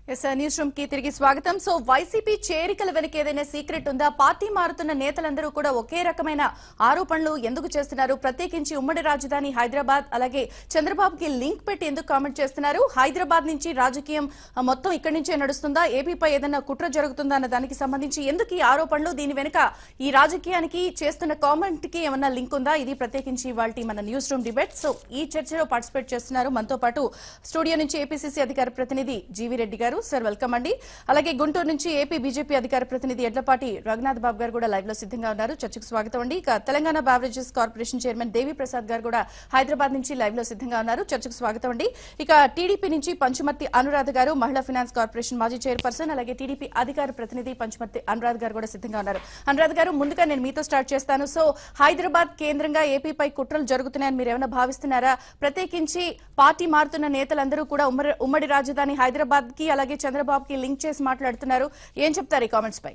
News room కి తిరిగి స్వాగతం. సో వైసీపీ చేరికల వెనుక ఏదైనా సీక్రెట్ ఉందా? పార్టీ మారుతున్న నేతలందరూ కూడా ఒకే రకమైన ఆరోపణలు ఎందుకు చేస్తున్నారు? ప్రత్యేకించి ఉమ్మడి రాజధాని హైదరాబాద్ అలాగే చంద్రబాబుకి లింక్ పెట్టి ఎందుకు కామెంట్ చేస్తున్నారు? హైదరాబాద్ నుంచి రాజకీయం మొత్తం ఇక్కడి నుంచే నడుస్తుందా? ఏపీపై ఏదైనా కుట్ర జరుగుతుందా అన్న దానికి సంబంధించి ఎందుకు ఈ ఆరోపణలు? దీని వెనుక ఈ రాజకీయానికి చేస్తున్న కామెంట్ కి ఏమన్నా లింక్ ఉందా? ఇది ప్రత్యేకించి ఇవాల్టి మన న్యూస్ రూమ్ డిబేట్. సో ఈ చర్చలో పార్టిసిపేట్ చేస్తున్నారు మనతో పాటు స్టూడియో నుంచి ఏపీసీసీ అధికార ప్రతినిధి జీవీ రెడ్డి గారు. సార్ వెల్కమ్ అండి. అలాగే గుంటూరు నుంచి ఏపీ బీజేపీ అధికార ప్రతినిధి ఎడ్లపాటి రఘునాథ్ బాబు గారు కూడా లైవ్ లో సిద్ధంగా ఉన్నారు. చర్చకు స్వాగతం అండి. ఇక తెలంగాణ బెవరేజెస్ కార్పొరేషన్ చైర్మన్ దేవి ప్రసాద్ గారు కూడా హైదరాబాద్ నుంచి లైవ్ లో సిద్ధంగా ఉన్నారు. చర్చకు స్వాగతం అండి. ఇక టీడీపీ నుంచి పంచుమర్తి అనురాధ గారు మహిళా ఫైనాన్స్ కార్పొరేషన్ మాజీ చైర్పర్సన్, అలాగే టీడీపీ అధికార ప్రతినిధి పంచుమర్తి అనురాధ గారు కూడా సిద్ధంగా ఉన్నారు. అనురాధ గారు, ముందుగా నేను మీతో స్టార్ట్ చేస్తాను. సో హైదరాబాద్ కేంద్రంగా ఏపీపై కుట్రలు జరుగుతున్నాయని మీరు ఏమైనా భావిస్తున్నారా? ప్రత్యేకించి పార్టీ మారుతున్న నేతలందరూ కూడా ఉమ్మడి రాజధాని హైదరాబాద్ కి అలాగే చంద్రబాబుకి లింక్ చేసి మాట్లాడుతున్నారు. ఏం చెప్తారు ఈ కామెంట్స్ పై?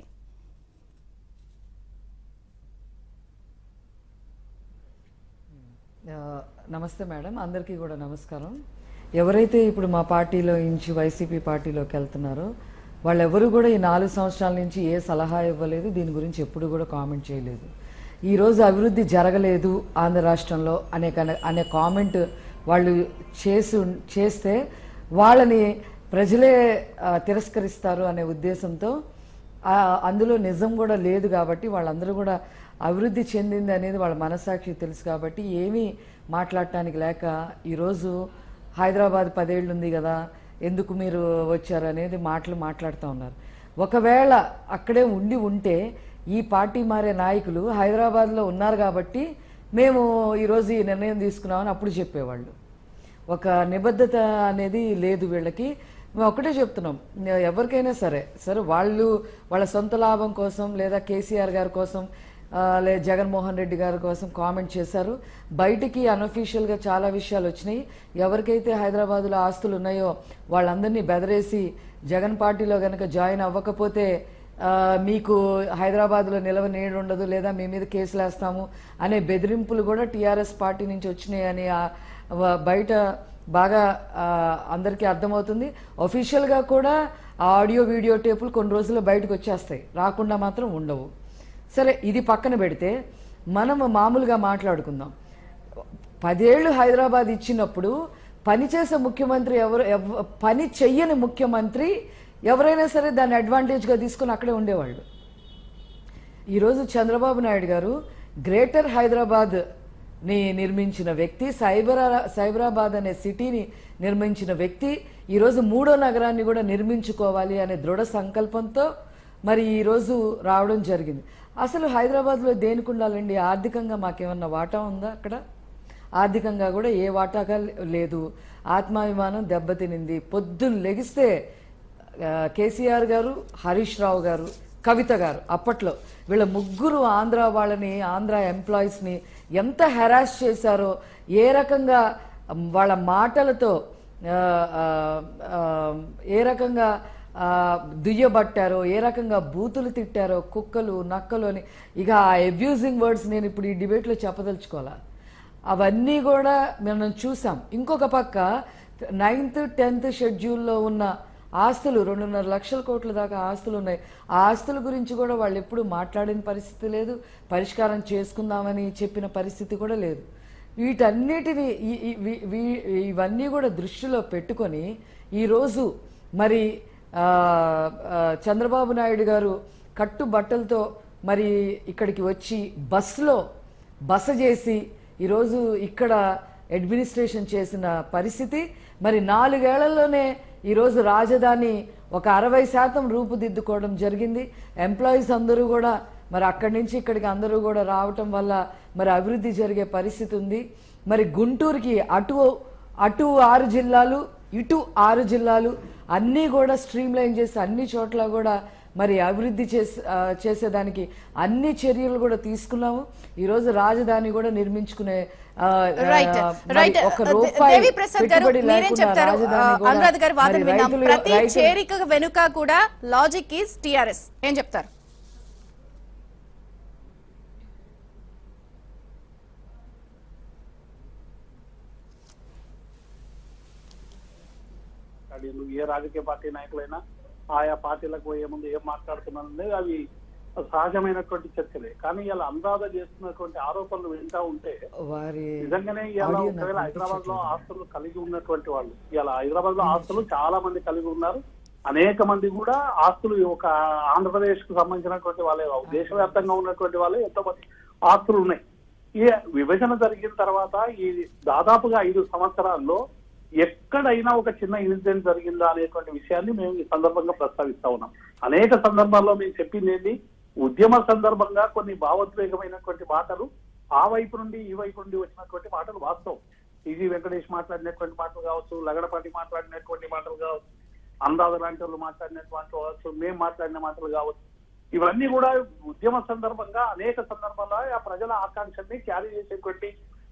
నమస్తే మేడం, అందరికీ కూడా నమస్కారం. ఎవరైతే ఇప్పుడు మా పార్టీలో నుంచి వైసీపీ పార్టీలోకి వెళ్తున్నారో వాళ్ళెవరూ కూడా ఈ 4 సంవత్సరాల నుంచి ఏ సలహా ఇవ్వలేదు, దీని గురించి ఎప్పుడు కూడా కామెంట్ చేయలేదు. ఈరోజు అభివృద్ధి జరగలేదు ఆంధ్ర రాష్ట్రంలో అనే కామెంట్ వాళ్ళు చేస్తే వాళ్ళని ప్రజలే తిరస్కరిస్తారు అనే ఉద్దేశంతో అందులో నిజం కూడా లేదు. కాబట్టి వాళ్ళందరూ కూడా అభివృద్ధి చెందింది అనేది వాళ్ళ మనస్సాక్షి తెలుసు. కాబట్టి ఏమీ మాట్లాడటానికి లేక ఈరోజు హైదరాబాద్ 10 ఏళ్ళు ఉంది కదా, ఎందుకు మీరు వచ్చారు అనేది మాట్లాడుతూ ఉన్నారు. ఒకవేళ అక్కడే ఉంటే ఈ పార్టీ మారే నాయకులు హైదరాబాద్లో ఉన్నారు కాబట్టి మేము ఈరోజు ఈ నిర్ణయం తీసుకున్నామని అప్పుడు చెప్పేవాళ్ళు. ఒక నిబద్ధత అనేది లేదు వీళ్ళకి. మేము ఒకటే చెప్తున్నాం, ఎవరికైనా సరే వాళ్ళ సొంత లాభం కోసం లేదా కేసీఆర్ గారి కోసం లేదా జగన్మోహన్ రెడ్డి గారి కోసం కామెంట్ చేశారు. బయటికి అన్అఫీషియల్గా చాలా విషయాలు వచ్చినాయి. ఎవరికైతే హైదరాబాద్లో ఆస్తులు ఉన్నాయో వాళ్ళందరినీ బెదరేసి జగన్ పార్టీలో కనుక జాయిన్ అవ్వకపోతే మీకు హైదరాబాద్లో నిలవ నీడ ఉండదు లేదా మీ మీద కేసులు వేస్తాము అనే బెదిరింపులు కూడా టీఆర్ఎస్ పార్టీ నుంచి వచ్చినాయని బయట బాగా అందరికీ అర్థమవుతుంది. అఫీషియల్గా కూడా ఆ ఆడియో వీడియో టేపులు కొన్ని రోజుల్లో బయటకు వచ్చేస్తాయి, రాకుండా మాత్రం ఉండవు. సరే, ఇది పక్కన పెడితే మనం మామూలుగా మాట్లాడుకుందాం. 10 ఏళ్ళు హైదరాబాద్ ఇచ్చినప్పుడు పనిచేసే ముఖ్యమంత్రి పని చెయ్యని ముఖ్యమంత్రి ఎవరైనా సరే దాన్ని అడ్వాంటేజ్గా తీసుకుని అక్కడే ఉండేవాళ్ళు. ఈరోజు చంద్రబాబు నాయుడు గారు గ్రేటర్ హైదరాబాద్ ని నిర్మించిన వ్యక్తి, సైబరాబాద్ అనే సిటీని నిర్మించిన వ్యక్తి, ఈరోజు 3వ నగరాన్ని కూడా నిర్మించుకోవాలి అనే దృఢ సంకల్పంతో మరి ఈరోజు రావడం జరిగింది. అసలు హైదరాబాద్లో దేనికి ఉండాలండి? ఆర్థికంగా మాకేమన్నా వాటా ఉందా? అక్కడ ఆర్థికంగా కూడా ఏ వాటాగా లేదు. ఆత్మాభిమానం దెబ్బతినింది. పొద్దున్న లెగిస్తే కేసీఆర్ గారు, హరీష్ రావు గారు, కవిత గారు, అప్పట్లో వీళ్ళ ముగ్గురు ఆంధ్ర ఎంప్లాయీస్ని ఎంత హెరాస్ చేశారో, ఏ రకంగా వాళ్ళ మాటలతో ఏ రకంగా దుయ్యబట్టారో, ఏ రకంగా బూతులు తిట్టారో, కుక్కలు నక్కలు అని ఇక ఆ అబ్యూజింగ్ వర్డ్స్ నేను ఇప్పుడు ఈ డిబేట్లో చెప్పదలుచుకోవాలా. అవన్నీ కూడా మనం చూసాం. ఇంకొక పక్క 9th 10th షెడ్యూల్లో ఉన్న ఆస్తులు 2.5 లక్షల కోట్ల దాకా ఆస్తులు ఉన్నాయి. ఆ ఆస్తుల గురించి కూడా వాళ్ళు ఎప్పుడు మాట్లాడిన పరిస్థితి లేదు, పరిష్కారం చేసుకుందామని చెప్పిన పరిస్థితి కూడా లేదు. వీటన్నిటిని ఇవన్నీ కూడా దృష్టిలో పెట్టుకొని ఈరోజు మరి చంద్రబాబు నాయుడు గారు కట్టుబట్టలతో మరి ఇక్కడికి వచ్చి బస చేసి ఈరోజు ఇక్కడ అడ్మినిస్ట్రేషన్ చేసిన పరిస్థితి. మరి 4 ఏళ్లలోనే ఈరోజు రాజధాని ఒక 60% రూపుదిద్దుకోవడం జరిగింది. ఎంప్లాయీస్ అందరూ కూడా మరి అక్కడి నుంచి ఇక్కడికి అందరూ కూడా రావటం వల్ల మరి అభివృద్ధి జరిగే పరిస్థితి ఉంది. మరి గుంటూరుకి అటు 6 జిల్లాలు, ఇటు 6 జిల్లాలు అన్నీ కూడా స్ట్రీమ్ లైన్ చేసి అన్ని చోట్ల కూడా మరి అభివృద్ధి చేసేదానికి అన్ని చర్యలు కూడా తీసుకున్నాము. ఈరోజు రాజధాని కూడా నిర్మించుకునే ఒక రూపాయి పెట్టుబడి లేకుండా రాజధాని ప్రతి చేరిక వెనుక కూడా లాజిక్ ఈజ్ టిఆర్ఎస్. ఏం చెప్తారు? మాట్లాడిండ్రు, ఏ రాజకీయ పార్టీ నాయకులైనా ఆయా పార్టీలకు పోయే ముందు ఏం మాట్లాడుతున్నారు అవి సహజమైనటువంటి చర్చలే. కానీ ఇలా అందాజ చేస్తున్నటువంటి ఆరోపణలు వింటా ఉంటే నిజంగానే ఇలా ఒకవేళ హైదరాబాద్ లో ఆస్తులు కలిగి ఉన్నటువంటి వాళ్ళు, ఇలా హైదరాబాద్ లో ఆస్తులు చాలా మంది కలిగి ఉన్నారు. అనేక మంది కూడా ఆస్తులు ఒక ఆంధ్రప్రదేశ్ కు సంబంధించినటువంటి వాళ్ళే, దేశవ్యాప్తంగా ఉన్నటువంటి వాళ్ళే ఎంతో మంది ఆస్తులు ఉన్నాయి. ఈ విభజన జరిగిన తర్వాత ఈ దాదాపుగా 5 సంవత్సరాల్లో ఎక్కడైనా ఒక చిన్న ఇన్సిడెంట్ జరిగిందా అనేటువంటి విషయాన్ని మేము ఈ సందర్భంగా ప్రస్తావిస్తా ఉన్నాం. అనేక సందర్భాల్లో మేము చెప్పింది ఏంటి, ఉద్యమ సందర్భంగా కొన్ని భావోద్వేగమైనటువంటి మాటలు ఆ వైపు నుండి ఈ వైపు నుండి వచ్చినటువంటి మాటలు వాస్తవం. టీజీ వెంకటేష్ మాట్లాడినటువంటి మాటలు కావచ్చు, లగడపాటి మాట్లాడినటువంటి మాటలు కావచ్చు, అందాజ లాంటి వాళ్ళు మాట్లాడినటువంటి మాటలు కావచ్చు, మేము మాట్లాడిన మాటలు కావచ్చు, ఇవన్నీ కూడా ఉద్యమ సందర్భంగా అనేక సందర్భాల్లో ఆ ప్రజల ఆకాంక్షల్ని క్యారీ చేసేటువంటి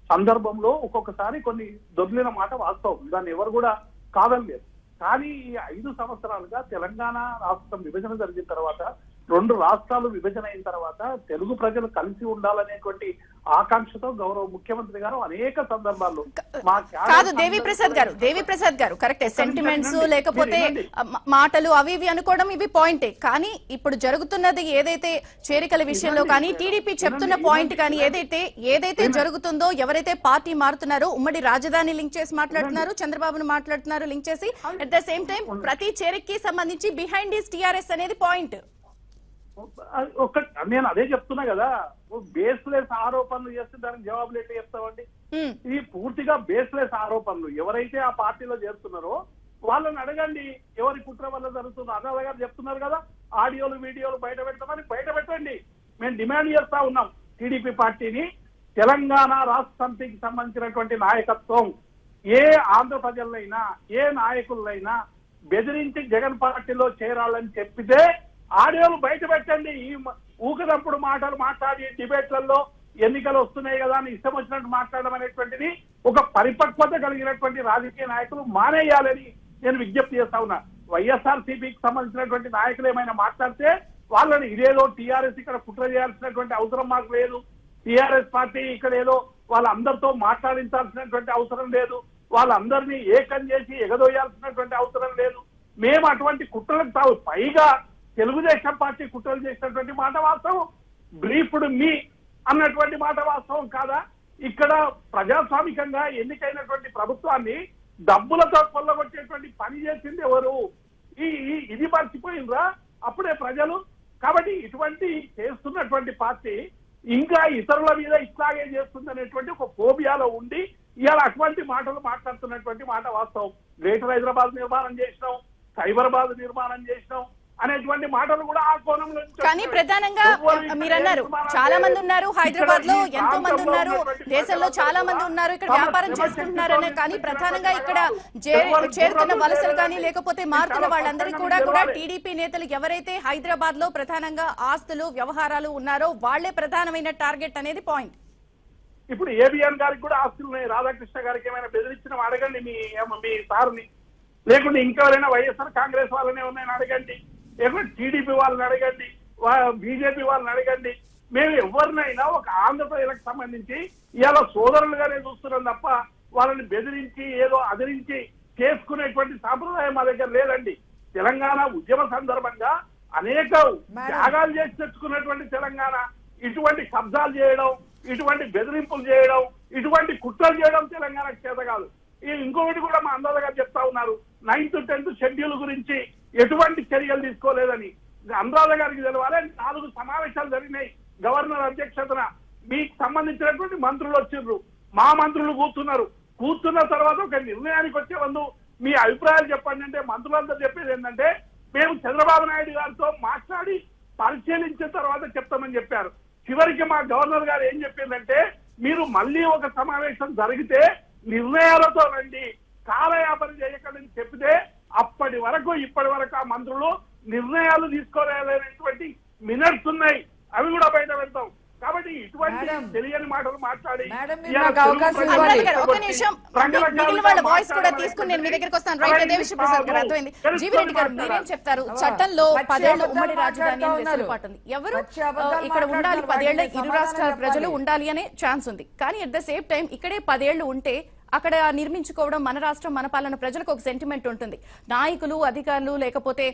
సందర్భంలో ఒక్కొక్కసారి కొన్ని దొర్లిన మాట వాస్తవం, దాన్ని ఎవరు కూడా కాదనలేదు. కానీ ఈ 5 సంవత్సరాలుగా తెలంగాణ రాష్ట్రం విభజన జరిగిన తర్వాత, 2 రాష్ట్రాలు విభజన అయిన తర్వాత తెలుగు ప్రజలు కలిసి ఉండాలనేటువంటి ఆకాంక్షతో గౌరవ ముఖ్యమంత్రి గారు అనేక సందర్భాల్లో కాదు దేవిప్రసాద్ గారు కరెక్టే, సెంటిమెంట్స్ లేకపోతే మాటలు అవి ఇవి అనుకోవడం ఇవి పాయింటే. కానీ ఇప్పుడు జరుగుతున్నది ఏదైతే చేరికల విషయంలో కానీ టీడీపీ చెప్తున్న పాయింట్ కానీ ఏదైతే జరుగుతుందో, ఎవరైతే పార్టీ మారుతున్నారో ఉమ్మడి రాజధాని లింక్ చేసి మాట్లాడుతున్నారు, చంద్రబాబును మాట్లాడుతున్నారు లింక్ చేసి, అట్ ద సేమ్ టైం ప్రతి చేరికకి సంబంధించి బిహైండ్ ఈస్ టీఆర్ఎస్ అనేది పాయింట్. నేను అదే చెప్తున్నా కదా, బేస్లెస్ ఆరోపణలు చేస్తే దానికి జవాబులు ఎట్లా చెప్తామండి? ఇది పూర్తిగా బేస్లెస్ ఆరోపణలు. ఎవరైతే ఆ పార్టీలో చేరుతున్నారో వాళ్ళని అడగండి, ఎవరి కుట్ర వల్ల జరుగుతుందో. అన్నయ్య గారు చెప్తున్నారు కదా, ఆడియోలు వీడియోలు బయట పెట్టమని, బయట పెట్టండి. మేము డిమాండ్ చేస్తా ఉన్నాం టీడీపీ పార్టీని. తెలంగాణ రాష్ట్ర సమితికి సంబంధించినటువంటి నాయకత్వం ఏ ఆంధ్ర ప్రజలైనా ఏ నాయకులైనా బెదిరించి జగన్ పార్టీలో చేరాలని చెప్పితే ఆడియోలు బయట పెట్టండి. ఈ ఊకదప్పుడు మాటలు మాట్లాడి డిబేట్లలో ఎన్నికలు వస్తున్నాయి కదా అని ఇష్టం వచ్చినట్టు మాట్లాడడం అనేటువంటిది ఒక పరిపక్వత కలిగినటువంటి రాజకీయ నాయకులు మానేయాలని నేను విజ్ఞప్తి చేస్తా ఉన్నా. వైఎస్ఆర్సీపీకి సంబంధించినటువంటి నాయకులు ఏమైనా మాట్లాడితే వాళ్ళని ఇదేదో టీఆర్ఎస్ ఇక్కడ కుట్ర చేయాల్సినటువంటి అవసరం మాకు లేదు, టీఆర్ఎస్ పార్టీ ఇక్కడ ఏదో వాళ్ళందరితో మాట్లాడించాల్సినటువంటి అవసరం లేదు, వాళ్ళందరినీ ఏకం చేసి ఎగదోయాల్సినటువంటి అవసరం లేదు, మేము అటువంటి కుట్రలకు తావు. పైగా తెలుగుదేశం పార్టీ కుట్రలు చేసినటువంటి మాట వాస్తవం, బ్రీఫ్డ్ మీ అన్నటువంటి మాట వాస్తవం కాదా? ఇక్కడ ప్రజాస్వామికంగా ఎన్నికైనటువంటి ప్రభుత్వాన్ని డబ్బులతో కొల్లగొట్టేటువంటి పని చేసింది ఎవరు? ఇది మర్చిపోయిందా అప్పుడే ప్రజలు? కాబట్టి ఇటువంటి చేస్తున్నటువంటి పార్టీ ఇంకా ఇతరుల మీద ఇట్లాగే చేస్తుంది అనేటువంటి ఒక ఫోబియాలో ఉండి ఇవాళ అటువంటి మాటలు మాట్లాడుతున్నటువంటి మాట వాస్తవం. గ్రేటర్ హైదరాబాద్ నిర్మాణం చేసినాం, సైబరాబాద్ నిర్మాణం చేసినాం అనేటువంటి మాటలు కూడా ఆ కోణంలో. కానీ ప్రధానంగా మీరన్నారు చాలా మంది ఉన్నారు హైదరాబాద్ లో, ఎంతో మంది ఉన్నారు దేశంలో, చాలా మంది ఉన్నారు ఇక్కడ వ్యాపారం చేసుకుంటున్నారనే. కానీ ప్రధానంగా ఇక్కడ చేరుతున్న వలసలు కానీ లేకపోతే మారుతున్న వాళ్ళందరికీ కూడా టీడీపీ నేతలు ఎవరైతే హైదరాబాద్ లో ప్రధానంగా ఆస్తులు వ్యవహారాలు ఉన్నారో వాళ్లే ప్రధానమైన టార్గెట్ అనేది పాయింట్. ఇప్పుడు ఏబిఎన్ గారికి కూడా ఆస్తులు ఉన్నాయి, రాధాకృష్ణ గారికి ఏమైనా బెదిరించిన అడగండి మీ సార్ని, లేకుంటే ఇంకెవరైనా వైఎస్ఆర్ కాంగ్రెస్ వాళ్ళనే ఉన్నాయని అడగండి, లేకుంటే టీడీపీ వాళ్ళని అడగండి, బీజేపీ వాళ్ళని అడగండి. మేము ఎవరినైనా ఒక ఆంధ్రప్రదేశ్కి సంబంధించి ఇవాళ సోదరులుగానే చూస్తున్నాం తప్ప వాళ్ళని బెదిరించి ఏదో అదిరించి చేసుకునేటువంటి సాంప్రదాయం మా దగ్గర లేదండి. తెలంగాణ ఉద్యమ సందర్భంగా అనేక త్యాగాలు చేసి తెచ్చుకున్నటువంటి తెలంగాణ ఇటువంటి కబ్జాలు చేయడం, ఇటువంటి బెదిరింపులు చేయడం, ఇటువంటి కుట్రలు చేయడం తెలంగాణకు చేత కాదు. ఇంకొకటి కూడా మా అందాజ గారు చెప్తా ఉన్నారు, 9th 10th షెడ్యూల్ గురించి ఎటువంటి చర్యలు తీసుకోలేదని. అనురాధ గారికి తెలవాలి, 4 సమావేశాలు జరిగినాయి గవర్నర్ అధ్యక్షతన. మీకు సంబంధించినటువంటి మంత్రులు వచ్చిండ్రు, మా మంత్రులు కూర్చున్న తర్వాత ఒక నిర్ణయానికి వచ్చే ముందు మీ అభిప్రాయాలు చెప్పండి అంటే మంత్రులంతా చెప్పేది ఏంటంటే మేము చంద్రబాబు నాయుడు గారితో మాట్లాడి పరిశీలించిన తర్వాత చెప్తామని చెప్పారు. చివరికి మా గవర్నర్ గారు ఏం చెప్పిందంటే మీరు మళ్ళీ ఒక సమావేశం జరిగితే నిర్ణయాలతో రండి, కాలయాపన చేయకండి చెప్పితే అప్పటి వరకు ఇప్పటి వరకు ఆ మంత్రులు నిర్ణయాలు తీసుకోలేనటువంటి మినిట్స్ ఉన్నాయి, అవి కూడా బయట పెడతాం. కాబట్టి ఇటువంటి తెలియని మాటలు మాట్లాడి ఒక నిమిషం మిగిలిన వాళ్ళ వాయిస్ కూడా తీసుకుని నేను మీ దగ్గరికి వస్తాను. రైట్, దేవిశ్రీ ప్రసాద్ గారు అర్థమైంది. జీవిరెడ్డి గారు మీరేం చెప్తారు? చట్టంలో 10 ఏళ్ల ఉమ్మడి రాజధాని వెసులుబాటు ఉంది, ఎవరు ఇక్కడ ఉండాలి, 10 ఏళ్ల ఇరు రాష్ట్రాల ప్రజలు ఉండాలి అనే ఛాన్స్ ఉంది. కానీ అట్ ద సేమ్ టైం ఇక్కడే 10 ఏళ్లు ఉంటే అక్కడ నిర్మించుకోవడం, మన రాష్ట్రం మన పాలన, ప్రజలకు ఒక సెంటిమెంట్ ఉంటుంది. నాయకులు, అధికారులు లేకపోతే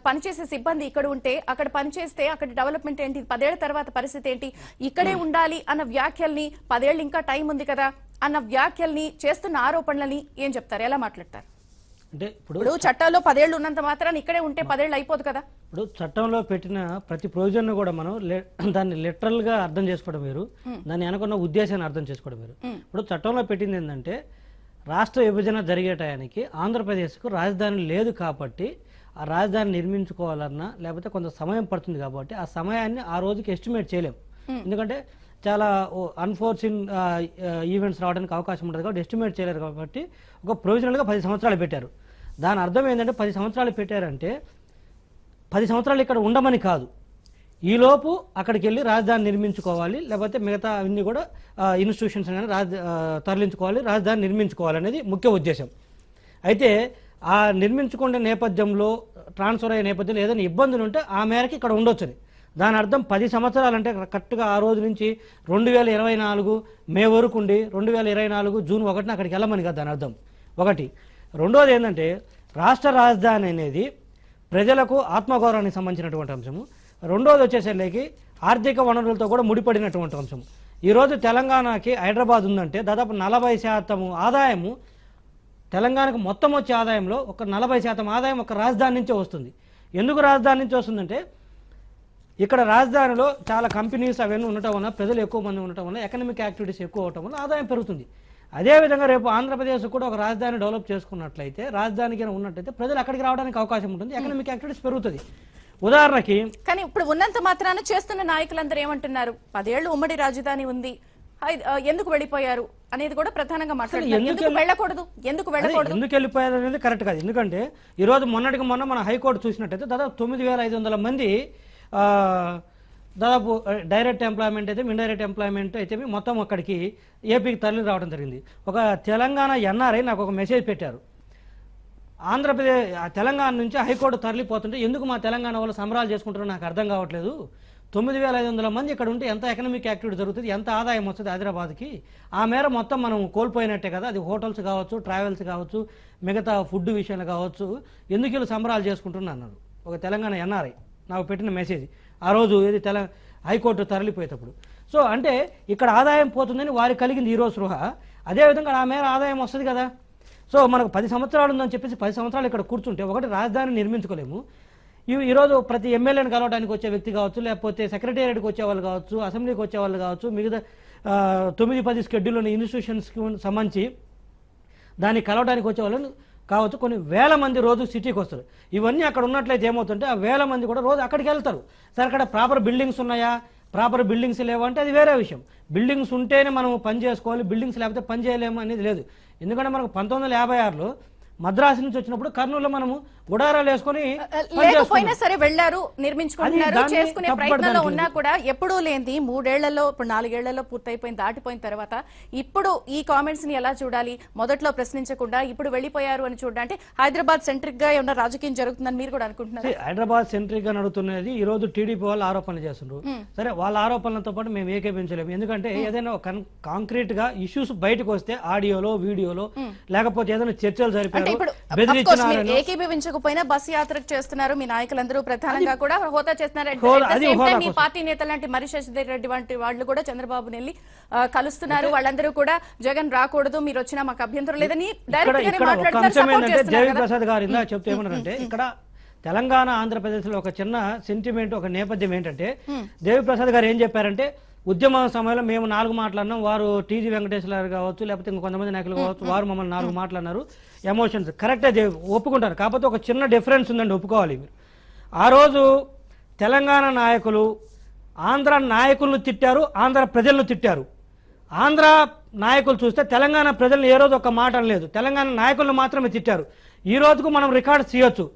పనిచేసే సిబ్బంది ఇక్కడ ఉంటే, అక్కడ పనిచేస్తే అక్కడ డెవలప్మెంట్ ఏంటి, 10 ఏళ్ల తర్వాత పరిస్థితి ఏంటి, ఇక్కడే ఉండాలి అన్న వ్యాఖ్యల్ని, 10 ఏళ్ళు ఇంకా టైం ఉంది కదా అన్న వ్యాఖ్యల్ని, చేస్తున్న ఆరోపణలని ఏం చెప్తారు, ఎలా మాట్లాడతారు? అంటే ఇప్పుడు చట్టాల్లో 10 ఏళ్ళు ఉన్నంత మాత్రాన్ని ఇక్కడే ఉంటే 10 ఏళ్ళు అయిపోదు కదా. ఇప్పుడు చట్టంలో పెట్టిన ప్రతి ప్రొవిజన్ కూడా మనం దాన్ని లిటరల్ గా అర్థం చేసుకోవడం వేరు, దాన్ని అనుకున్న ఉద్దేశాన్ని అర్థం చేసుకోవడం వేరు. ఇప్పుడు చట్టంలో పెట్టింది ఏంటంటే రాష్ట్ర విభజన జరిగే టయానికి ఆంధ్రప్రదేశ్కు రాజధాని లేదు కాబట్టి ఆ రాజధాని నిర్మించుకోవాలన్నా లేకపోతే కొంత సమయం పడుతుంది కాబట్టి ఆ సమయాన్ని ఆ రోజుకి ఎస్టిమేట్ చేయలేం. ఎందుకంటే చాలా అన్ఫోర్సిన్ ఈవెంట్స్ రావడానికి అవకాశం ఉంటుంది కాబట్టి ఎస్టిమేట్ చేయలేరు. కాబట్టి ఒక ప్రొవిజనల్గా 10 సంవత్సరాలు పెట్టారు. దాని అర్థం ఏంటంటే 10 సంవత్సరాలు పెట్టారంటే 10 సంవత్సరాలు ఇక్కడ ఉండమని కాదు, ఈలోపు అక్కడికి వెళ్ళి రాజధాని నిర్మించుకోవాలి, లేకపోతే మిగతా అన్ని కూడా ఇన్స్టిట్యూషన్స్ కానీ తరలించుకోవాలి, రాజధాని నిర్మించుకోవాలి అనేది ముఖ్య ఉద్దేశం. అయితే ఆ నిర్మించుకునే నేపథ్యంలో, ట్రాన్స్ఫర్ అయ్యే నేపథ్యంలో ఏదైనా ఇబ్బందులు ఉంటే ఆ మేరకు ఇక్కడ ఉండొచ్చని. దాని అర్థం 10 సంవత్సరాలు అంటే కరెక్ట్గా ఆ రోజు నుంచి 2024 మే వరకు ఉండి 2024 జూన్ 1న అక్కడికి వెళ్ళమని కదా దాని అర్థం. ఒకటి. రెండోది ఏంటంటే రాష్ట్ర రాజధాని అనేది ప్రజలకు ఆత్మగౌరవానికి సంబంధించినటువంటి అంశము. రెండోది వచ్చేసరికి ఆర్థిక వనరులతో కూడా ముడిపడినటువంటి అంశం. ఈరోజు తెలంగాణకి హైదరాబాద్ ఉందంటే దాదాపు 40% ఆదాయము, తెలంగాణకు మొత్తం వచ్చే ఆదాయంలో ఒక 40% ఆదాయం ఒక రాజధాని నుంచే వస్తుంది. ఎందుకు రాజధాని నుంచి వస్తుందంటే ఇక్కడ రాజధానిలో చాలా కంపెనీస్ అవన్నీ ఉండటం వల్ల, ప్రజలు ఎక్కువ మంది ఉండటం వల్ల, ఎకనామిక్ యాక్టివిటీస్ ఎక్కువ అవటం వల్ల ఆదాయం పెరుగుతుంది. అదేవిధంగా రేపు ఆంధ్రప్రదేశ్ కూడా ఒక రాజధాని డెవలప్ చేసుకున్నట్లయితే, రాజధానికి ఉన్నట్లయితే ప్రజలు అక్కడికి రావడానికి అవకాశం ఉంటుంది, ఎకనామిక్ యాక్టివిటీస్ పెరుగుతుంది. ఉదాహరణకి కానీ ఇప్పుడు ఉన్నంత మాత్రాన చేస్తున్న నాయకులందరూ ఏమంటున్నారు, 10 ఏళ్లు ఉమ్మడి రాజధాని ఉంది, ఎందుకు వెళ్ళిపోయారు అనేది కూడా ప్రధానంగా మాట్లాడుతున్నారు. ఎందుకు వెళ్ళకూడదు, ఎందుకు వెళ్ళిపోయారు అనేది కరెక్ట్ కాదు. ఎందుకంటే ఈ రోజు మొన్నటికి మొన్న మన హైకోర్టు చూసినట్టయితే దాదాపు 9,500 మంది దాదాపు డైరెక్ట్ ఎంప్లాయ్మెంట్ అయితే, ఇండైరెక్ట్ ఎంప్లాయ్మెంట్ అయితే మొత్తం అక్కడికి ఏపీకి తరలి రావడం జరిగింది. ఒక తెలంగాణ ఎన్ఆర్ఐ నాకు ఒక మెసేజ్ పెట్టారు, ఆంధ్రప్రదేశ్ తెలంగాణ నుంచి హైకోర్టు తరలిపోతుంటే ఎందుకు మా తెలంగాణ వాళ్ళు సంబరాలు చేసుకుంటారో నాకు అర్థం కావట్లేదు. 9,500 మంది ఇక్కడ ఉంటే ఎంత ఎకనామిక్ యాక్టివిటీ జరుగుతుంది, ఎంత ఆదాయం వస్తుంది హైదరాబాద్కి, ఆ మేర మొత్తం మనం కోల్పోయినట్టే కదా. అది హోటల్స్ కావచ్చు, ట్రావెల్స్ కావచ్చు, మిగతా ఫుడ్ విషయాలు కావచ్చు, ఎందుకు వీళ్ళు సంబరాలు చేసుకుంటున్నా అన్నారు ఒక తెలంగాణ ఎన్ఆర్ఐ నాకు పెట్టిన మెసేజ్ ఆ రోజు ఏది హైకోర్టు తరలిపోయేటప్పుడు. సో అంటే ఇక్కడ ఆదాయం పోతుందని వారికి కలిగింది ఈరోజు స్పృహ. అదేవిధంగా ఆ మేర ఆదాయం వస్తుంది కదా. సో మనకు 10 సంవత్సరాలు ఉందని చెప్పేసి 10 సంవత్సరాలు ఇక్కడ కూర్చుంటే ఒకటి రాజధాని నిర్మించుకోలేము. ఈరోజు ప్రతి ఎమ్మెల్యేని కలవడానికి వచ్చే వ్యక్తి కావచ్చు, లేకపోతే సెక్రటేరియట్కి వచ్చే వాళ్ళు కావచ్చు, అసెంబ్లీకి వచ్చే వాళ్ళు కావచ్చు, మిగతా 9-10 షెడ్యూల్లోని ఇన్స్టిట్యూషన్స్కి సంబంధించి దాన్ని కలవడానికి వచ్చే వాళ్ళని కావచ్చు, కొన్ని వేల మంది రోజు సిటీకి వస్తారు. ఇవన్నీ అక్కడ ఉన్నట్లయితే ఏమవుతుంటే ఆ వేల మంది కూడా రోజు అక్కడికి వెళ్తారు. సరే అక్కడ ప్రాపర్ బిల్డింగ్స్ ఉన్నాయా, ప్రాపర్ బిల్డింగ్స్ లేవంటే అది వేరే విషయం. బిల్డింగ్స్ ఉంటేనే మనం పని చేసుకోవాలి, బిల్డింగ్స్ లేకపోతే పని చేయలేము అనేది లేదు. ఎందుకంటే మనకు 1956లో మద్రాసు నుంచి వచ్చినప్పుడు కర్నూలులో మనము గుడారాలు వేసుకొని లేకపోయినా సరే వెళ్లారు, నిర్మించుకుంటున్నారు, చేసుకునే ప్రయత్నంలో ఉన్నా కూడా ఎప్పుడూ లేని 3 ఏళ్లలో, ఇప్పుడు 4 ఏళ్లలో పూర్తయిపోయింది, దాటిపోయిన తర్వాత ఇప్పుడు ఈ కామెంట్స్ ని ఎలా చూడాలి? మొదట్లో ప్రశ్నించకుండా ఇప్పుడు వెళ్ళిపోయారు అని చూడాలి అంటే హైదరాబాద్ సెంట్రిక్ గా ఉన్న రాజకీయం జరుగుతుందని మీరు కూడా అనుకుంటున్నారు? హైదరాబాద్ సెంట్రిక్ గా నడుతున్నది ఈ రోజు టీడీపీ వాళ్ళు ఆరోపణలు చేస్తున్నారు. సరే వాళ్ళ ఆరోపణలతో పాటు మేము ఏకీపించలేము. ఎందుకంటే ఏదైనా కాంక్రీట్ గా ఇష్యూస్ బయటకు వస్తే ఆడియోలో, వీడియోలో, లేకపోతే ఏదైనా చర్చలు జరిపారు, ఏకీభవించకపోయినా బస్ యాత్రకు చేస్తున్నారు మీ నాయకులందరూ, ప్రధానంగా కూడా హోదా చేస్తున్నారు. మీ పార్టీ నేతలు లాంటి మరి శశిధర్ రెడ్డి వంటి వాళ్ళు కూడా చంద్రబాబుని వెళ్ళి కలుస్తున్నారు. వాళ్ళందరూ కూడా జగన్ రాకూడదు, మీరు వచ్చినా మాకు అభ్యంతరం లేదని డైరెక్ట్ గా దేవిప్రసాద్ గారు ఇందా చెప్తే ఏమన్నారంటే, ఇక్కడ తెలంగాణ ఆంధ్రప్రదేశ్ లో ఒక చిన్న సెంటిమెంట్, ఒక నేపథ్యం ఏంటంటే దేవిప్రసాద్ గారు ఏం చెప్పారంటే, ఉద్యమ సమయంలో మేము 4 మాటలన్నాం, వారు టీజీ వెంకటేశ్వర గారు కావచ్చు, లేకపోతే ఇంకొంతమంది నాయకులు కావచ్చు, వారు మమ్మల్ని 4 మాటలన్నారు. ఎమోషన్స్ కరెక్టే ఒప్పుకుంటారు. కాకపోతే ఒక చిన్న డిఫరెన్స్ ఉందండి, ఒప్పుకోవాలి మీరు. ఆ రోజు తెలంగాణ నాయకులు ఆంధ్ర నాయకులను తిట్టారు, ఆంధ్ర ప్రజలను తిట్టారు. ఆంధ్ర నాయకులు చూస్తే తెలంగాణ ప్రజలను ఏ రోజు ఒక మాట అనలేదు, తెలంగాణ నాయకులను మాత్రమే తిట్టారు. ఈ రోజుకు మనం రికార్డ్ చేయొచ్చు.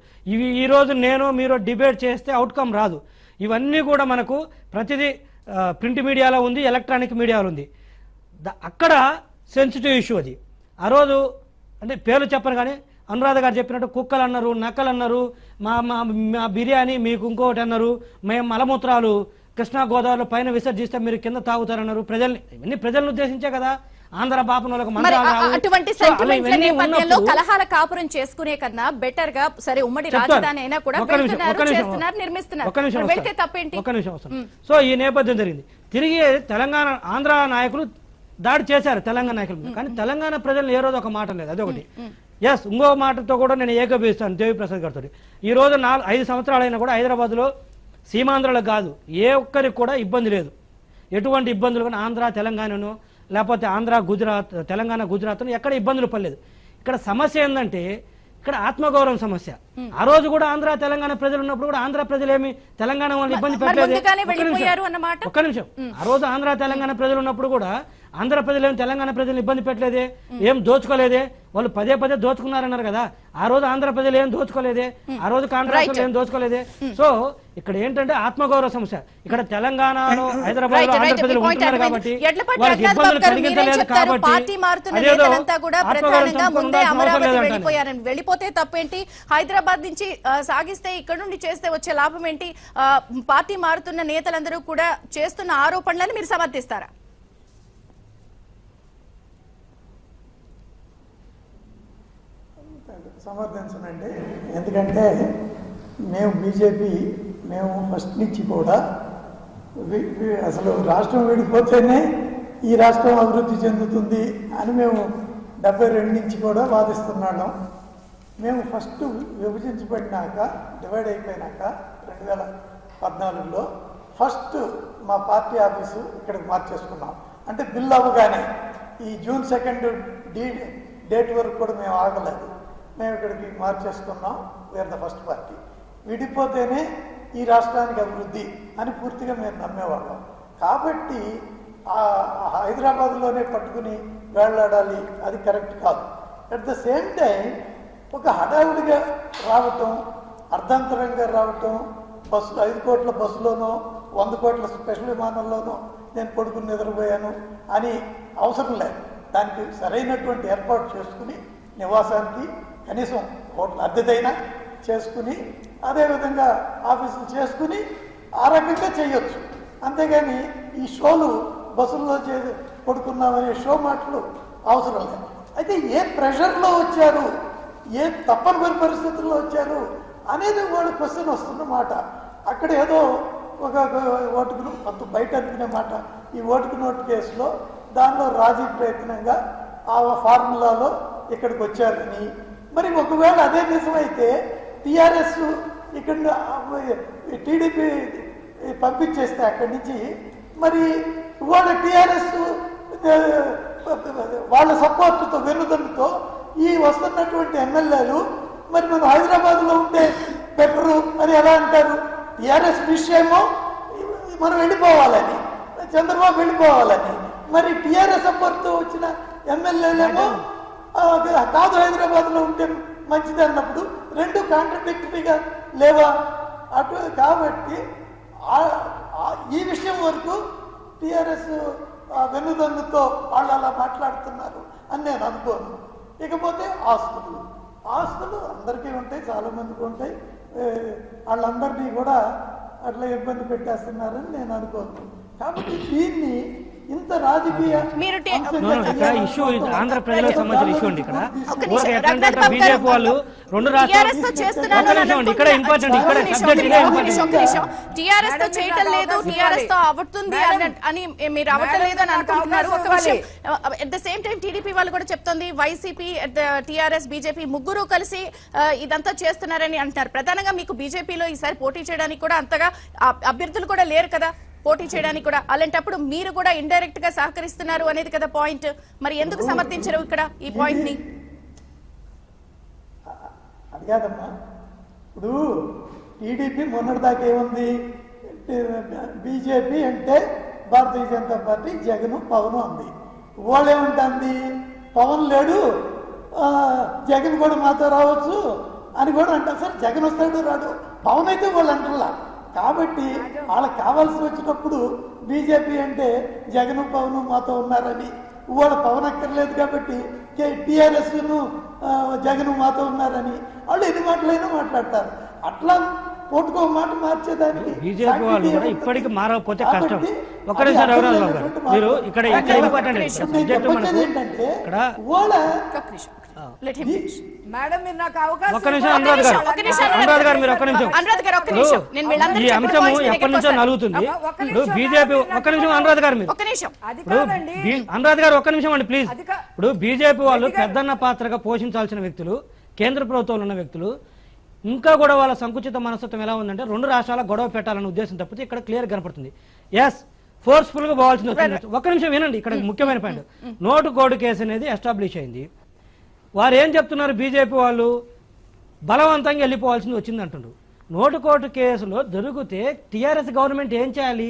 ఈ రోజు నేను మీరు డిబేట్ చేస్తే అవుట్కమ్ రాదు. ఇవన్నీ కూడా మనకు ప్రతిదీ ప్రింట్ మీడియాలో ఉంది, ఎలక్ట్రానిక్ మీడియాలో ఉంది. అక్కడ సెన్సిటివ్ ఇష్యూ అది. ఆ రోజు అంటే పేర్లు చెప్పను కానీ అనురాధ గారు చెప్పినట్టు కుక్కలు అన్నారు, నక్కలు అన్నారు, మా బిర్యానీ మీకు ఇంకొకటి అన్నారు, మేము మలమూత్రాలు కృష్ణా గోదావరిలో పైన విసర్జిస్తే మీరు కింద తాగుతారన్నారు. ఇవన్నీ ప్రజలను ఉద్దేశించే కదా. ఆంధ్ర బాపనోళ్ళకు మరి మంత్రాలు రావు. అటువంటి సో సెంటిమెంట్ల ఇవన్నీ నేపథ్యంలో ఉన్నప్పుడు కలహాల కాపురం చేసుకునే కన్నా బెటర్ గా సరే ఉమ్మడి రాజధాని అయినా కూడా పెడుతున్నారు, చేస్తున్నారు, నిర్మిస్తున్నారు, వెళ్తే తప్పేంటి? ఒక్క నిమిషం వస్తాను. సో ఈ నేపథ్యం జరిగింది. తిరిగి తెలంగాణ ఆంధ్ర నాయకులు దాడి చేశారు తెలంగాణ నాయకుల మీద, కానీ తెలంగాణ ప్రజలు ఏ రోజు ఒక మాట లేదు. అదొకటి. ఎస్, ఇంకో మాటతో కూడా నేను ఏకీభవిస్తాను దేవిప్రసాద్ గారితో. ఈ రోజు 5 సంవత్సరాలైనా కూడా హైదరాబాద్ లో సీమాంధ్రలకు కాదు ఏ ఒక్కరికి కూడా ఇబ్బంది లేదు. ఎటువంటి ఇబ్బందులు కానీ ఆంధ్ర తెలంగాణను లేకపోతే ఆంధ్ర గుజరాత్ తెలంగాణ గుజరాత్ను ఎక్కడ ఇబ్బందులు పడలేదు. ఇక్కడ సమస్య ఏంటంటే ఇక్కడ ఆత్మగౌరవం సమస్య. ఆ రోజు కూడా ఆంధ్ర తెలంగాణ ప్రజలు ఉన్నప్పుడు కూడా ఆంధ్ర ప్రజలు ఏమి తెలంగాణ వాళ్ళని ఇబ్బంది పెట్టలేదు. ఒక్క నిమిషం. ఆ రోజు ఆంధ్ర తెలంగాణ ప్రజలు ఉన్నప్పుడు కూడా ఆంధ్ర ప్రజలు ఏమి తెలంగాణ ప్రజలు ఇబ్బంది పెట్టలేదే, ఏం దోచుకోలేదే. వాళ్ళు పదే పదే దోచుకున్నారన్నారు కదా, ఆ రోజు ఆంధ్ర ప్రజలు ఏం దోచుకోలేదే, ఆ రోజు కాంట్రాక్టర్లు ఏం దోచుకోలేదే. సో ఇక్కడ ఏంటంటే ఆత్మగౌరవ సమస్య. ఇక్కడ తెలంగాణలో హైదరాబాద్ లో ఆంధ్ర ప్రజలు ఉంటున్నారు కాబట్టి వాళ్ళకి ఇబ్బందులు కలిగించలేదు కాబట్టి వెళ్ళిపోతే తప్పేంటి? హైదరాబాద్ నుంచి సాగిస్తే ఇక్కడ నుండి చేస్తే వచ్చే లాభం ఏంటి? పార్టీ మారుతున్న నేతలందరూ కూడా చేస్తున్న ఆరోపణలను మీరు సమర్థిస్తారా? సమర్థించనండి. ఎందుకంటే మేము బీజేపీ ఫస్ట్ నుంచి కూడా అసలు రాష్ట్రం విడిపోతేనే ఈ రాష్ట్రం అభివృద్ధి చెందుతుంది అని మేము 72 నుంచి కూడా వాదిస్తున్నాం. మేము ఫస్ట్ విభజించబడినాక డివైడ్ అయిపోయినాక 2014లో ఫస్ట్ మా పార్టీ ఆఫీసు ఇక్కడికి మార్చేసుకున్నాం. అంటే బిల్ అవ్వగానే ఈ జూన్ 2 డేట్ వరకు కూడా మేము ఆగలేదు. మేము ఇక్కడికి మార్చేసుకున్నాం. We're the first party. విడిపోతేనే ఈ రాష్ట్రానికి అభివృద్ధి అని పూర్తిగా మేము నమ్మేవాళ్ళం. కాబట్టి హైదరాబాద్లోనే పట్టుకుని వేళ్లాడాలి, అది కరెక్ట్ కాదు. అట్ ద సేమ్ టైం ఒక హడావుడిగా రావటం, అర్ధాంతరంగా రావటం, బస్సులో 5 కోట్ల బస్సులోనో 100 కోట్ల స్పెషల్ విమానంలోనో నేను పడుకుని నిద్రపోయాను అని అవసరం లేదు. దానికి సరైనటువంటి ఏర్పాటు చేసుకుని నివాసానికి కనీసం హోటల్ అద్దెదైనా చేసుకుని అదేవిధంగా ఆఫీసులు చేసుకుని ఆ రకంగా చేయొచ్చు. అంతేగాని ఈ షోలు బస్సుల్లో పడుకున్నామనే షో మాటలు అవసరం లేదు. అయితే ఏ ప్రెషర్లో వచ్చారు, ఏ తప్పనిసరి పరిస్థితుల్లో వచ్చారు అనేది వాళ్ళ క్వశ్చన్ వస్తున్నమాట. అక్కడ ఏదో ఒక ఓటుకు కొంత బయట అనుకునే మాట. ఈ ఓటుకు నోటు కేసులో దానిలో రాజీ ప్రయత్నంగా ఆ ఫార్ములాలో ఇక్కడికి వచ్చారని, మరి ఒకవేళ అదే నిజమైతే టీఆర్ఎస్ ఇక్కడ టీడీపీ పంపించేస్తే అక్కడి నుంచి, మరి వాళ్ళ టీఆర్ఎస్ వాళ్ళ సపోర్టుతో వెన్నుదన్నుతో ఈ వస్తున్నటువంటి ఎమ్మెల్యేలు మరి మనం హైదరాబాద్లో ఉంటే బెటరు అని ఎలా అంటారు? టీఆర్ఎస్ విషయమో మనం వెళ్ళిపోవాలని, చంద్రబాబు వెళ్ళిపోవాలని, మరి టీఆర్ఎస్ సపోర్ట్తో వచ్చిన ఎమ్మెల్యేలేమో కాదు హైదరాబాద్లో ఉంటే మంచిది అన్నప్పుడు రెండు కాంట్రడిక్టరీగా లేవా? అటు కాబట్టి ఈ విషయం వరకు టీఆర్ఎస్ వెన్నుదన్నుతో వాళ్ళు అలా మాట్లాడుతున్నారు అని నేను అనుకోను. ఇకపోతే ఆస్తులు అందరికీ ఉంటాయి, చాలా మందికి ఉంటాయి. వాళ్ళందరినీ కూడా అట్లా ఇబ్బంది పెట్టేస్తున్నారని నేను అనుకోను. కాబట్టి దీన్ని ఇంత రాజకీయ ఇష్యూ ఆంధ్ర ప్రజలకు సంబంధించిన ఇష్యూ అండి. ఇక్కడ బీజేపీ వాళ్ళు 2 రాష్ట్రాలు ఇక్కడ ఇంపార్టెంట్, ఇక్కడ టీఆర్ఎస్ తో చేయటం లేదు, టీఆర్ఎస్ తో అవుతుంది అని మీరు అవ్వటం లేదు అని అనుకుంటున్నారు. ఒక విషయం at the same time TDP వాళ్ళు కూడా చెప్తోంది, వైసీపీ టీఆర్ఎస్ బీజేపీ ముగ్గురు కలిసి ఇదంతా చేస్తున్నారని అంటున్నారు. ప్రధానంగా మీకు బీజేపీలో ఈసారి పోటీ చేయడానికి కూడా అంతగా అభ్యర్థులు కూడా లేరు కదా పోటీ చేయడానికి కూడా. అలాంటప్పుడు మీరు కూడా ఇండైరెక్ట్ గా సహకరిస్తున్నారు అనేది కదా పాయింట్. మరి ఎందుకు సమర్థించరు ఇక్కడ ఈ పాయింట్ ని? అది కాదమ్మా, ఇప్పుడు టీడీపీ మొన్నటిదాకా ఏముంది? బీజేపీ అంటే భారతీయ జనతా పార్టీ, జగన్ పవన్ ఉంది. వాళ్ళేముంటుంది, పవన్ లేడు జగన్ కూడా మాతో రావచ్చు అని కూడా అంటారు. సార్ జగన్ వస్తాడు రాడు, పవన్ అయితే వాళ్ళు అంటున్నా. కాబట్టి వాళ్ళకి కావాల్సి వచ్చినప్పుడు బీజేపీ అంటే జగన్ పవన్ మాతో ఉన్నారని, వాళ్ళ పవన్ అక్కర్లేదు కాబట్టి టీఆర్ఎస్ను జగన్ మాతో ఉన్నారని వాళ్ళు ఎన్ని మాటలైనా మాట్లాడతారు. అట్లా పూటకో మాట మార్చేదానికి బీజేపీ వాళ్ళు కూడా ఇప్పటికి మారకపోతే కష్టం. ఒక్క నిమిషం రఘురాజ్ బాబు గారు, మీరు ఇక్కడ ఇంపార్టెంట్ సబ్జెక్ట్ మనకు ఇక్కడ మేడం మీరు నాకు అవకాశం ఒక్క నిమిషం అనురాధ్ గారు మీరు ఒక్క నిమిషం. ఈ అంశము ఎప్పటి నుంచో నలుగుతుంది. ఇప్పుడు బీజేపీ ఒక్క నిమిషం అనురాధ్ గారు మీరు అనురాధ్ గారు ఒక్క నిమిషం అండి ప్లీజ్. ఇప్పుడు బీజేపీ వాళ్ళు పెద్దన్న పాత్రగా పోషించాల్సిన వ్యక్తులు, కేంద్ర ప్రభుత్వంలో ఉన్న వ్యక్తులు, ఇంకా కూడా వాళ్ళ సంకుచిత మనస్తత్వం ఎలా ఉందంటే 2 రాష్ట్రాల గొడవ పెట్టాలనే ఉద్దేశం తప్పితే ఇక్కడ క్లియర్ కనపడుతుంది. ఎస్ ఫోర్స్ఫుల్ గా పోవాల్సింది వచ్చింది. ఒక్క నిమిషం వినండి, ఇక్కడ ముఖ్యమైన పాయింట్, నోటు కోడ్ కేసు అనేది ఎస్టాబ్లిష్ అయింది. వారు ఏం చెప్తున్నారు, బీజేపీ వాళ్ళు బలవంతంగా వెళ్ళిపోవాల్సింది వచ్చింది అంటున్నారు. నోటు కోర్టు కేసులో దొరికితే టీఆర్ఎస్ గవర్నమెంట్ ఏం చేయాలి,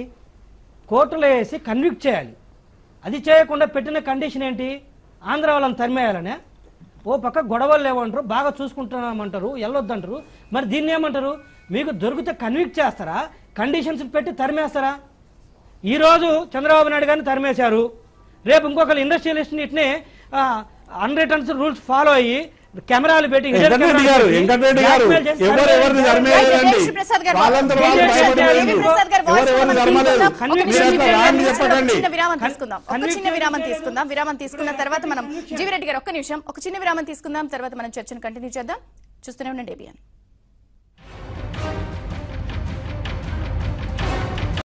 కోర్టులో వేసి కన్విక్ట్ చేయాలి. అది చేయకుండా పెట్టిన కండిషన్ ఏంటి, ఆంధ్ర వాళ్ళని తరిమేయాలనే. ఓ పక్క గొడవలు లేవంటారు, బాగా చూసుకుంటున్నామంటారు, వెళ్ళొద్దంటారు. మరి దీన్ని ఏమంటారు, మీకు దొరికితే కన్విక్ట్ చేస్తారా, కండిషన్స్ పెట్టి తరిమేస్తారా? ఈరోజు చంద్రబాబు నాయుడు గారిని తరిమేశారు, రేపు ఇంకొకరు ఇండస్ట్రియలిస్ట్ని ఇట్నే అన్రిటర్న్స్ రూల్స్ ఫాలో అయ్యి కెమెరాలు పెట్టి విరామం తీసుకున్న తర్వాత మనం జీవిరెడ్డి గారు ఒక్క నిమిషం ఒక చిన్న విరామం తీసుకుందాం, తర్వాత మనం చర్చను కంటిన్యూ చేద్దాం. చూస్తూనే ఉండండి ABN.